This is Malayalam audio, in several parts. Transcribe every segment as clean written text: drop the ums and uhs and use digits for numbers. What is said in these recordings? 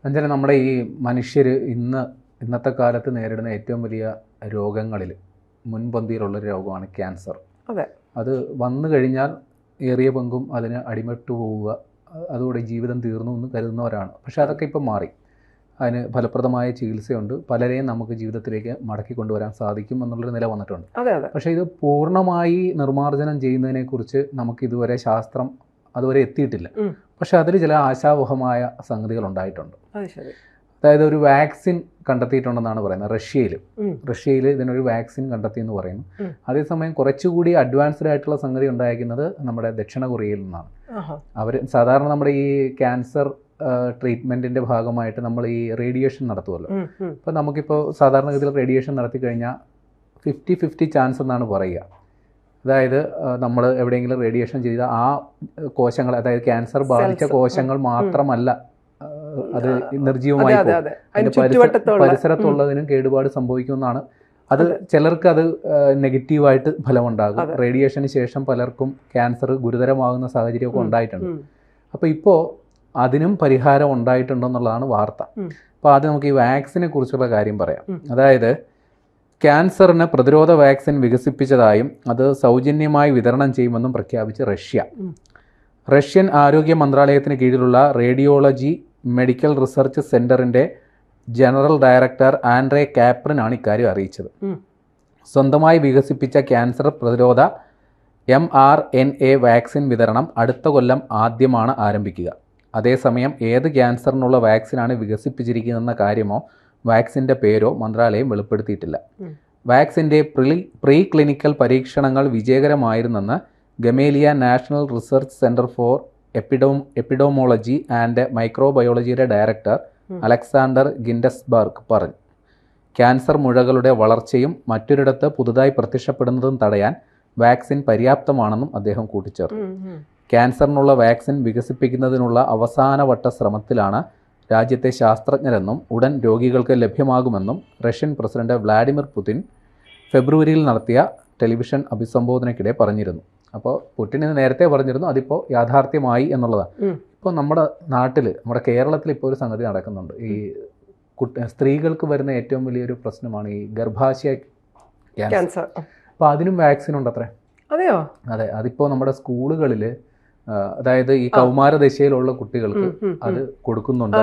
അഞ്ചന നമ്മുടെ ഈ മനുഷ്യർ ഇന്നത്തെ കാലത്ത് നേരിടുന്ന ഏറ്റവും വലിയ രോഗങ്ങളിൽ മുൻപന്തിയിലുള്ളൊരു രോഗമാണ് ക്യാൻസർ. അതെ, അത് വന്നു കഴിഞ്ഞാൽ ഏറിയ പങ്കും അതിന് അടിമപ്പെട്ടു പോവുക, അതോടെ ജീവിതം തീർന്നു എന്ന് കരുതുന്നവരാണ്. പക്ഷേ അതൊക്കെ ഇപ്പോൾ മാറി. അതിന് ഫലപ്രദമായ ചികിത്സയുണ്ട്, പലരെയും നമുക്ക് ജീവിതത്തിലേക്ക് മടക്കി കൊണ്ടുവരാൻ സാധിക്കും എന്നുള്ളൊരു നില വന്നിട്ടുണ്ട്. പക്ഷേ ഇത് പൂർണ്ണമായി നിർമ്മാർജ്ജനം ചെയ്യുന്നതിനെക്കുറിച്ച് നമുക്കിതുവരെ ശാസ്ത്രം അതുവരെ എത്തിയിട്ടില്ല. പക്ഷെ അതിൽ ചില ആശാവഹമായ സംഗതികൾ ഉണ്ടായിട്ടുണ്ട്. അതായത് ഒരു വാക്സിൻ കണ്ടെത്തിയിട്ടുണ്ടെന്നാണ് പറയുന്നത്. റഷ്യയിൽ ഇതിനൊരു വാക്സിൻ കണ്ടെത്തി എന്ന് പറയുന്നു. അതേസമയം കുറച്ചുകൂടി അഡ്വാൻസ്ഡ് ആയിട്ടുള്ള സംഗതി ഉണ്ടായിരിക്കുന്നത് നമ്മുടെ ദക്ഷിണ കൊറിയയിൽ നിന്നാണ്. അവർ സാധാരണ നമ്മുടെ ഈ ക്യാൻസർ ട്രീറ്റ്മെൻറ്റിൻ്റെ ഭാഗമായിട്ട് നമ്മൾ ഈ റേഡിയേഷൻ നടത്തുമല്ലോ. അപ്പോൾ നമുക്കിപ്പോൾ സാധാരണഗതിയിൽ റേഡിയേഷൻ നടത്തി കഴിഞ്ഞാൽ 50-50 ചാൻസ് എന്നാണ് പറയുക. അതായത് നമ്മൾ എവിടെയെങ്കിലും റേഡിയേഷൻ ചെയ്ത ആ കോശങ്ങൾ, അതായത് ക്യാൻസർ ബാധിച്ച കോശങ്ങൾ മാത്രമല്ല അത് നിർജീവമായി പോകും, അതിൻ്റെ പരിസരത്തുള്ളതിനും കേടുപാട് സംഭവിക്കുമെന്നാണ്. അത് ചിലർക്ക് അത് നെഗറ്റീവായിട്ട് ഫലമുണ്ടാകും. റേഡിയേഷന് ശേഷം പലർക്കും ക്യാൻസർ ഗുരുതരമാകുന്ന സാഹചര്യമൊക്കെ ഉണ്ടായിട്ടുണ്ട്. അപ്പോൾ ഇപ്പോൾ അതിനും പരിഹാരം ഉണ്ടായിട്ടുണ്ടെന്നുള്ളതാണ് വാർത്ത. അപ്പോൾ ആദ്യം നമുക്ക് ഈ വാക്സിനെ കുറിച്ചുള്ള കാര്യം പറയാം. അതായത് ക്യാൻസറിന് പ്രതിരോധ വാക്സിൻ വികസിപ്പിച്ചതായും അത് സൗജന്യമായി വിതരണം ചെയ്യുമെന്നും പ്രഖ്യാപിച്ച് റഷ്യൻ ആരോഗ്യ മന്ത്രാലയത്തിന് കീഴിലുള്ള റേഡിയോളജി മെഡിക്കൽ റിസർച്ച് സെൻ്ററിൻ്റെ ജനറൽ ഡയറക്ടർ ആൻഡ്രേ കാപ്രിനാണ് ഇക്കാര്യം അറിയിച്ചത്. സ്വന്തമായി വികസിപ്പിച്ച ക്യാൻസർ പ്രതിരോധ mRNA വാക്സിൻ വിതരണം അടുത്ത കൊല്ലം ആദ്യമാണ് ആരംഭിക്കുക. അതേസമയം ഏത് ക്യാൻസറിനുള്ള വാക്സിനാണ് വികസിപ്പിച്ചിരിക്കുന്നതെന്ന കാര്യമോ വാക്സിൻ്റെ പേരോ മന്ത്രാലയം വെളിപ്പെടുത്തിയിട്ടില്ല. വാക്സിൻ്റെ പ്രീ ക്ലിനിക്കൽ പരീക്ഷണങ്ങൾ വിജയകരമായിരുന്നെന്ന് Gamaleya national research centre for epidemiology and മൈക്രോബയോളജിയുടെ ഡയറക്ടർ അലക്സാണ്ടർ ഗിൻഡസ്ബർഗ് പറഞ്ഞു. ക്യാൻസർ മുഴകളുടെ വളർച്ചയും മറ്റൊരിടത്ത് പുതുതായി പ്രത്യക്ഷപ്പെടുന്നതും തടയാൻ വാക്സിൻ പര്യാപ്തമാണെന്നും അദ്ദേഹം കൂട്ടിച്ചേർത്തു. ക്യാൻസറിനുള്ള വാക്സിൻ വികസിപ്പിക്കുന്നതിനുള്ള അവസാനവട്ട ശ്രമത്തിലാണ് രാജ്യത്തെ ശാസ്ത്രജ്ഞരെന്നും ഉടൻ രോഗികൾക്ക് ലഭ്യമാകുമെന്നും റഷ്യൻ പ്രസിഡന്റ് വ്ളാഡിമിർ പുതിൻ ഫെബ്രുവരിയിൽ നടത്തിയ ടെലിവിഷൻ അഭിസംബോധനയ്ക്കിടെ പറഞ്ഞിരുന്നു. അപ്പോൾ പുടിൻ ഇത് നേരത്തെ പറഞ്ഞിരുന്നു, അതിപ്പോൾ യാഥാർത്ഥ്യമായി എന്നുള്ളതാണ്. ഇപ്പോൾ നമ്മുടെ നാട്ടിൽ, നമ്മുടെ കേരളത്തിൽ ഇപ്പോൾ ഒരു സംഗതി നടക്കുന്നുണ്ട്. ഈ സ്ത്രീകൾക്ക് വരുന്ന ഏറ്റവും വലിയൊരു പ്രശ്നമാണ് ഈ ഗർഭാശയ ക്യാൻസർ. അപ്പോൾ അതിനും വാക്സിൻ ഉണ്ട് അത്രേ. അതെയോ? അതെ, അതിപ്പോൾ നമ്മുടെ സ്കൂളുകളിൽ, അതായത് ഈ കൗമാരദശയിലുള്ള കുട്ടികൾക്ക് അത് കൊടുക്കുന്നുണ്ട്.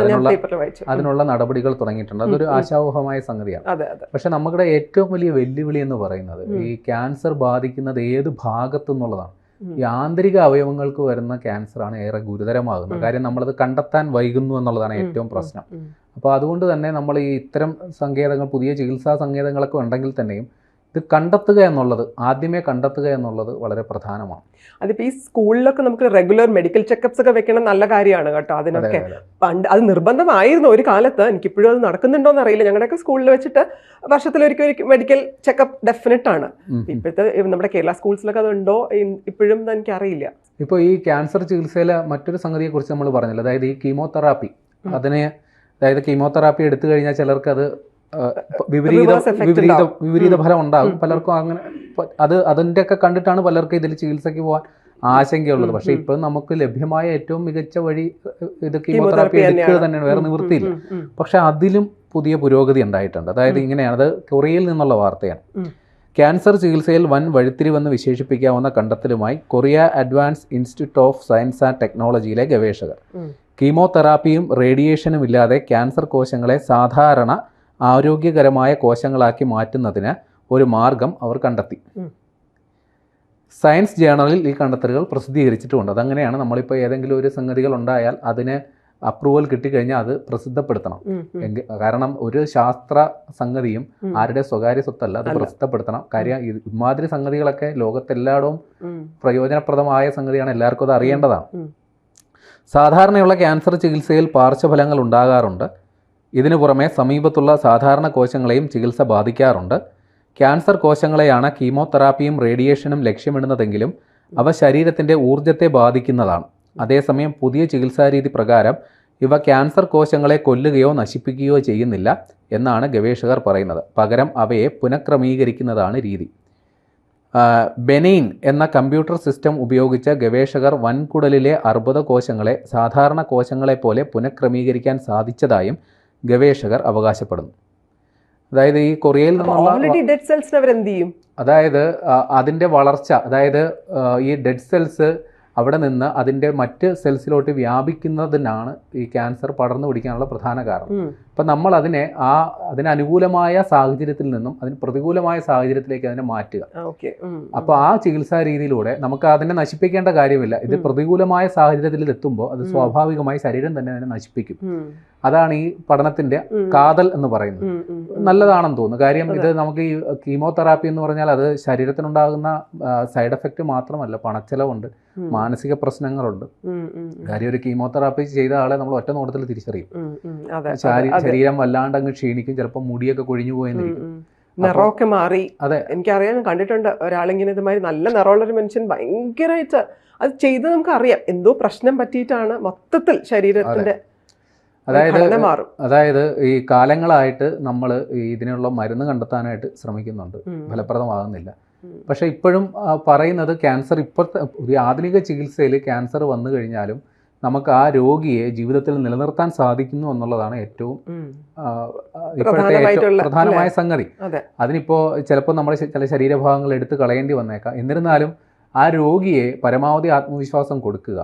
അതിനുള്ള നടപടികൾ തുടങ്ങിയിട്ടുണ്ട്. അതൊരു ആശാവഹമായ സംഗതിയാണ്. പക്ഷെ നമ്മുടെ ഏറ്റവും വലിയ വെല്ലുവിളി എന്ന് പറയുന്നത് ഈ ക്യാൻസർ ബാധിക്കുന്നത് ഏത് ഭാഗത്തു നിന്നുള്ളതാണ്. ഈ ആന്തരിക അവയവങ്ങൾക്ക് വരുന്ന ക്യാൻസറാണ് ഏറെ ഗുരുതരമാകുന്നത്. കാര്യം നമ്മളത് കണ്ടെത്താൻ വൈകുന്നു എന്നുള്ളതാണ് ഏറ്റവും പ്രശ്നം. അപ്പോൾ അതുകൊണ്ട് തന്നെ നമ്മൾ ഈ ഇത്തരം സങ്കേതങ്ങൾ, പുതിയ ചികിത്സാ സങ്കേതങ്ങളൊക്കെ ഉണ്ടെങ്കിൽ തന്നെയും ഇത് ആദ്യമേ കണ്ടെത്തുക എന്നുള്ളത് വളരെ പ്രധാനമാണ്. അതിപ്പോൾ ഈ സ്കൂളിലൊക്കെ നമുക്ക് റെഗുലർ മെഡിക്കൽ ചെക്കപ്സ് ഒക്കെ വെക്കണം, നല്ല കാര്യമാണ് കേട്ടോ. അതിനൊക്കെ പണ്ട് അത് നിർബന്ധമായിരുന്നു ഒരു കാലത്ത്. എനിക്കിപ്പോഴും അത് നടക്കുന്നുണ്ടോയെന്ന് അറിയില്ല. ഞങ്ങളുടെയൊക്കെ സ്കൂളിൽ വെച്ചിട്ട് വർഷത്തിലൊരിക്കൽ മെഡിക്കൽ ചെക്കപ്പ് ഡെഫിനറ്റ് ആണ്. ഇപ്പോഴത്തെ നമ്മുടെ കേരള സ്കൂൾസിലൊക്കെ അതുണ്ടോ ഇപ്പോഴും എനിക്കറിയില്ല. ഇപ്പോൾ ഈ ക്യാൻസർ ചികിത്സയിലെ മറ്റൊരു സംഗതിയെക്കുറിച്ച് നമ്മൾ പറഞ്ഞില്ല. അതായത് ഈ കീമോതെറാപ്പി, അതായത് കീമോതെറാപ്പി എടുത്തു കഴിഞ്ഞാൽ ചിലർക്ക് അത് വിപരീത ഫലം ഉണ്ടാകും. പലർക്കും അങ്ങനെ അതിൻ്റെ ഒക്കെ കണ്ടിട്ടാണ് പലർക്കും ഇതിൽ ചികിത്സയ്ക്ക് പോകാൻ ആശങ്കയുള്ളത്. പക്ഷെ ഇപ്പം നമുക്ക് ലഭ്യമായ ഏറ്റവും മികച്ച വഴി ഇത് കീമോതെറാപ്പി എടുക്കുക തന്നെയാണ്, വേറെ നിവൃത്തിയില്ല. പക്ഷെ അതിലും പുതിയ പുരോഗതി ഉണ്ടായിട്ടുണ്ട്. അതായത് ഇങ്ങനെയാണ്, അത് കൊറിയയിൽ നിന്നുള്ള വാർത്തയാണ്. ക്യാൻസർ ചികിത്സയിൽ വൻ വഴിത്തിരിവെന്ന് വിശേഷിപ്പിക്കാവുന്ന കണ്ടെത്തലുമായി Korea advanced institute of science and ടെക്നോളജിയിലെ ഗവേഷകർ കീമോതെറാപ്പിയും റേഡിയേഷനും ഇല്ലാതെ ക്യാൻസർ കോശങ്ങളെ സാധാരണ ആരോഗ്യകരമായ കോശങ്ങളാക്കി മാറ്റുന്നതിന് ഒരു മാർഗം അവർ കണ്ടെത്തി. സയൻസ് ജേണലിൽ ഈ കണ്ടെത്തലുകൾ പ്രസിദ്ധീകരിച്ചിട്ടുമുണ്ട്. അതങ്ങനെയാണ്, നമ്മളിപ്പോൾ ഏതെങ്കിലും ഒരു സംഗതികൾ ഉണ്ടായാൽ അതിന് അപ്രൂവൽ കിട്ടിക്കഴിഞ്ഞാൽ അത് പ്രസിദ്ധപ്പെടുത്തണം. കാരണം ഒരു ശാസ്ത്ര സംഗതിയും ആരുടെ സ്വകാര്യ സ്വത്തല്ല, അത് പ്രസിദ്ധപ്പെടുത്തണം. കാര്യം ഇമാതിരി സംഗതികളൊക്കെ ലോകത്തെല്ലായിടവും പ്രയോജനപ്രദമായ സംഗതിയാണ്, എല്ലാവർക്കും അത് അറിയേണ്ടതാണ്. സാധാരണയുള്ള ക്യാൻസർ ചികിത്സയിൽ പാർശ്വഫലങ്ങൾ ഉണ്ടാകാറുണ്ട്. ഇതിനു പുറമെ സമീപത്തുള്ള സാധാരണ കോശങ്ങളെയും ചികിത്സ ബാധിക്കാറുണ്ട്. ക്യാൻസർ കോശങ്ങളെയാണ് കീമോതെറാപ്പിയും റേഡിയേഷനും ലക്ഷ്യമിടുന്നതെങ്കിലും അവ ശരീരത്തിൻ്റെ ഊർജ്ജത്തെ ബാധിക്കുന്നതാണ്. അതേസമയം പുതിയ ചികിത്സാരീതി പ്രകാരം ഇവ ക്യാൻസർ കോശങ്ങളെ കൊല്ലുകയോ നശിപ്പിക്കുകയോ ചെയ്യുന്നില്ല എന്നാണ് ഗവേഷകർ പറയുന്നത്. പകരം അവയെ പുനഃക്രമീകരിക്കുന്നതാണ് രീതി. ബെനൈൻ എന്ന കമ്പ്യൂട്ടർ സിസ്റ്റം ഉപയോഗിച്ച ഗവേഷകർ വൻകുടലിലെ അർബുദ കോശങ്ങളെ സാധാരണ കോശങ്ങളെപ്പോലെ പുനഃക്രമീകരിക്കാൻ സാധിച്ചതായും ഗവേഷകർ അവകാശപ്പെടുന്നു. അതായത് ഈ കൊറിയയിൽ നിന്നുള്ള ഡെഡ് സെൽസിന് അവരെന്ത് ചെയ്യും? അതായത് അതിൻ്റെ വളർച്ച, അതായത് ഈ ഡെഡ് സെൽസ് അവിടെ നിന്ന് അതിൻ്റെ മറ്റ് സെൽസിലോട്ട് വ്യാപിക്കുന്നതിനാണ് ഈ ക്യാൻസർ പടർന്നു പിടിക്കാനുള്ള പ്രധാന കാരണം. അപ്പം നമ്മൾ അതിന് അനുകൂലമായ സാഹചര്യത്തിൽ നിന്നും അതിന് പ്രതികൂലമായ സാഹചര്യത്തിലേക്ക് അതിനെ മാറ്റുക. അപ്പോൾ ആ ചികിത്സാ രീതിയിലൂടെ നമുക്ക് അതിനെ നശിപ്പിക്കേണ്ട കാര്യമില്ല. ഇത് പ്രതികൂലമായ സാഹചര്യത്തിൽ എത്തുമ്പോൾ അത് സ്വാഭാവികമായി ശരീരം തന്നെ അതിനെ നശിപ്പിക്കും. അതാണ് ഈ പഠനത്തിന്റെ കാതൽ എന്ന് പറയുന്നത്. നല്ലതാണെന്ന് തോന്നുന്നു. കാര്യം ഇത് നമുക്ക് ഈ കീമോതെറാപ്പി എന്ന് പറഞ്ഞാൽ അത് ശരീരത്തിനുണ്ടാകുന്ന സൈഡ് എഫക്റ്റ് മാത്രമല്ല, പണച്ചെലവുണ്ട്, മാനസിക പ്രശ്നങ്ങളുണ്ട്. കാര്യം ഒരു കീമോതെറാപ്പി ചെയ്ത ആളെ നമ്മൾ ഒറ്റ നോട്ടത്തിൽ തിരിച്ചറിയും. ശരീരം വല്ലാണ്ട് അങ്ങ് ക്ഷീണിക്കും, ചിലപ്പോൾ മുടിയൊക്കെ കൊഴിഞ്ഞു പോയെന്നിരിക്കും, നിറമൊക്കെ മാറി. അതെ, എനിക്കറിയാൻ കണ്ടിട്ടുണ്ട് ഒരാളിങ്ങനെ ഇതുമാതിരി നല്ല നിറമുള്ളൊരു മനുഷ്യൻ ഭയങ്കരമായിട്ട് അത് ചെയ്ത് നമുക്ക് അറിയാം എന്തോ പ്രശ്നം പറ്റിയിട്ടാണ് മൊത്തത്തിൽ ശരീരത്തിന്റെ. അതായത് ഈ കാലങ്ങളായിട്ട് നമ്മൾ ഇതിനുള്ള മരുന്ന് കണ്ടെത്താനായിട്ട് ശ്രമിക്കുന്നുണ്ട്, ഫലപ്രദമാകുന്നില്ല. പക്ഷെ ഇപ്പോഴും പറയുന്നത് ക്യാൻസർ ഇപ്പോഴത്തെ ഒരു ആധുനിക ചികിത്സയിൽ ക്യാൻസർ വന്നു കഴിഞ്ഞാലും നമുക്ക് ആ രോഗിയെ ജീവിതത്തിൽ നിലനിർത്താൻ സാധിക്കുന്നു എന്നുള്ളതാണ് ഏറ്റവും പ്രധാനമായ സംഗതി. അതിനിപ്പോൾ ചിലപ്പോൾ നമ്മൾ ചില ശരീരഭാഗങ്ങൾ എടുത്ത് കളയേണ്ടി വന്നേക്കാം. എന്നിരുന്നാലും ആ രോഗിയെ പരമാവധി ആത്മവിശ്വാസം കൊടുക്കുക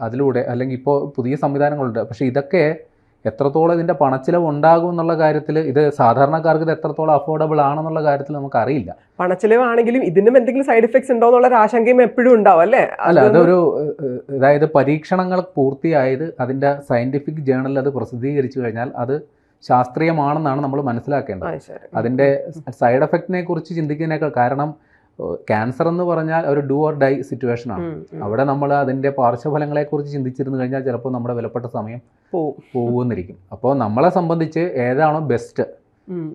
അതിലൂടെ, അല്ലെങ്കിൽ ഇപ്പോൾ പുതിയ സംവിധാനങ്ങളുണ്ട്. പക്ഷെ ഇതൊക്കെ എത്രത്തോളം ഇതിൻ്റെ പണച്ചിലവ് ഉണ്ടാകും എന്നുള്ള കാര്യത്തിൽ, ഇത് സാധാരണക്കാർക്ക് ഇത് എത്രത്തോളം അഫോർഡബിൾ ആണെന്നുള്ള കാര്യത്തിൽ നമുക്കറിയില്ല. പണച്ചിലവാണെങ്കിലും ഇതിനും എന്തെങ്കിലും സൈഡ് എഫക്ട്സ് ഉണ്ടോ എന്നുള്ള ആശങ്കയും എപ്പോഴും ഉണ്ടാവും അല്ലേ? അല്ല, അതൊരു അതായത് പരീക്ഷണങ്ങൾ പൂർത്തിയായത് അതിൻ്റെ സയൻറ്റിഫിക് ജേണലിൽ അത് പ്രസിദ്ധീകരിച്ചു കഴിഞ്ഞാൽ അത് ശാസ്ത്രീയമാണെന്നാണ് നമ്മൾ മനസ്സിലാക്കേണ്ടത്. അതിൻ്റെ സൈഡ് എഫക്റ്റിനെ കുറിച്ച് ചിന്തിക്കുന്നതിനേക്കാൾ, കാരണം ക്യാൻസർ എന്ന് പറഞ്ഞാൽ ഒരു ഡു ഓർ ഡൈ സിറ്റുവേഷനാണ്. അവിടെ നമ്മൾ അതിൻ്റെ പാർശ്വഫലങ്ങളെക്കുറിച്ച് ചിന്തിച്ചിരുന്നു കഴിഞ്ഞാൽ ചിലപ്പോൾ നമ്മുടെ വിലപ്പെട്ട സമയം പോകുന്നിരിക്കും. അപ്പോൾ നമ്മളെ സംബന്ധിച്ച് ഏതാണോ ബെസ്റ്റ്,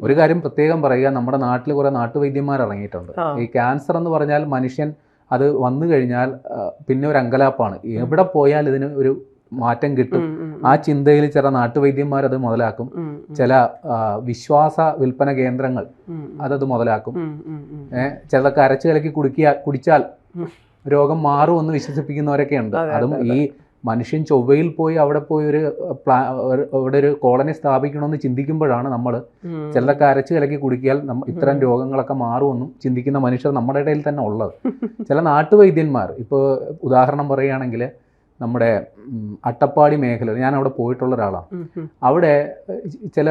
ഒരു കാര്യം പ്രത്യേകം പറയുക, നമ്മുടെ നാട്ടിൽ കുറേ നാട്ടുവൈദ്യന്മാർ ഇറങ്ങിയിട്ടുണ്ട്. ഈ ക്യാൻസർ എന്ന് പറഞ്ഞാൽ മനുഷ്യൻ അത് വന്നു കഴിഞ്ഞാൽ പിന്നെ ഒരു അങ്കലാപ്പാണ്, എവിടെ പോയാൽ ഇതിന് ഒരു മാറ്റം കിട്ടും. ആ ചിന്തയിൽ ചില നാട്ടുവൈദ്യന്മാർ അത് മുതലാക്കും, ചില വിശ്വാസ വിൽപ്പന കേന്ദ്രങ്ങൾ അതത് മുതലാക്കും. ചിലതൊക്കെ അരച്ചു കലക്കി കുടിച്ചാൽ രോഗം മാറുമെന്ന് വിശ്വസിപ്പിക്കുന്നവരൊക്കെ ഉണ്ട്. അതും ഈ മനുഷ്യൻ ചൊവ്വയിൽ പോയി അവിടെ പോയി അവിടെ ഒരു കോളനി സ്ഥാപിക്കണമെന്ന് ചിന്തിക്കുമ്പോഴാണ് നമ്മൾ ചിലതൊക്കെ അരച്ചു കലക്കി കുടിക്കിയാൽ ഇത്തരം രോഗങ്ങളൊക്കെ മാറുമെന്നും ചിന്തിക്കുന്ന മനുഷ്യർ നമ്മുടെ ഇടയിൽ തന്നെ ഉള്ളത്. ചില നാട്ടുവൈദ്യന്മാർ, ഇപ്പോൾ ഉദാഹരണം പറയുകയാണെങ്കിൽ നമ്മുടെ അട്ടപ്പാടി മേഖല, ഞാൻ അവിടെ പോയിട്ടുള്ള ഒരാളാണ്. അവിടെ ചില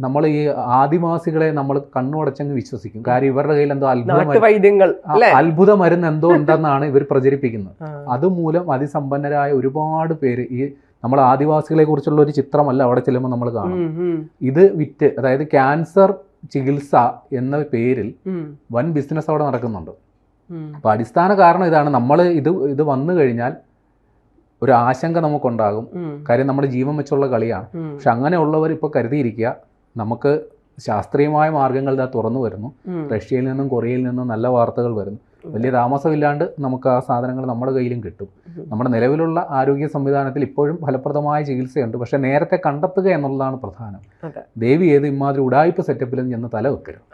നമ്മൾ ഈ ആദിവാസികളെ നമ്മൾ കണ്ണുടച്ചങ്ങ് വിശ്വസിക്കും. കാര്യം ഇവരുടെ കയ്യിൽ എന്തോ അത്ഭുത മരുന്ന് എന്തോ ഉണ്ടെന്നാണ് ഇവർ പ്രചരിപ്പിക്കുന്നത്. അതുമൂലം അതിസമ്പന്നരായ ഒരുപാട് പേര്, ഈ നമ്മൾ ആദിവാസികളെ കുറിച്ചുള്ള ഒരു ചിത്രമല്ല അവിടെ ചെല്ലുമ്പോൾ നമ്മൾ കാണും. ഇത് വിറ്റ്, അതായത് ക്യാൻസർ ചികിത്സ എന്ന പേരിൽ വൻ ബിസിനസ് അവിടെ നടക്കുന്നുണ്ട്. അപ്പോൾ അടിസ്ഥാന കാരണം ഇതാണ്. നമ്മൾ ഇത് വന്നു കഴിഞ്ഞാൽ ഒരു ആശങ്ക നമുക്കുണ്ടാകും. കാര്യം നമ്മുടെ ജീവൻ വെച്ചുള്ള കളിയാണ്. പക്ഷെ അങ്ങനെയുള്ളവർ ഇപ്പോൾ കരുതിയിരിക്കുക, നമുക്ക് ശാസ്ത്രീയമായ മാർഗങ്ങൾ ഇതാ തുറന്നു വരുന്നു. റഷ്യയിൽ നിന്നും കൊറിയയിൽ നിന്നും നല്ല വാർത്തകൾ വരുന്നു. വലിയ താമസമില്ലാണ്ട് നമുക്ക് ആ സാധനങ്ങൾ നമ്മുടെ കയ്യിലും കിട്ടും. നമ്മുടെ നിലവിലുള്ള ആരോഗ്യ സംവിധാനത്തിൽ ഇപ്പോഴും ഫലപ്രദമായ ചികിത്സയുണ്ട്. പക്ഷെ നേരത്തെ കണ്ടെത്തുക എന്നുള്ളതാണ് പ്രധാനം. ദേവി ഏത് ഇമാതിരി ഉടായ്പ സെറ്റപ്പിലും ചെന്ന് തല വെക്കരുത്.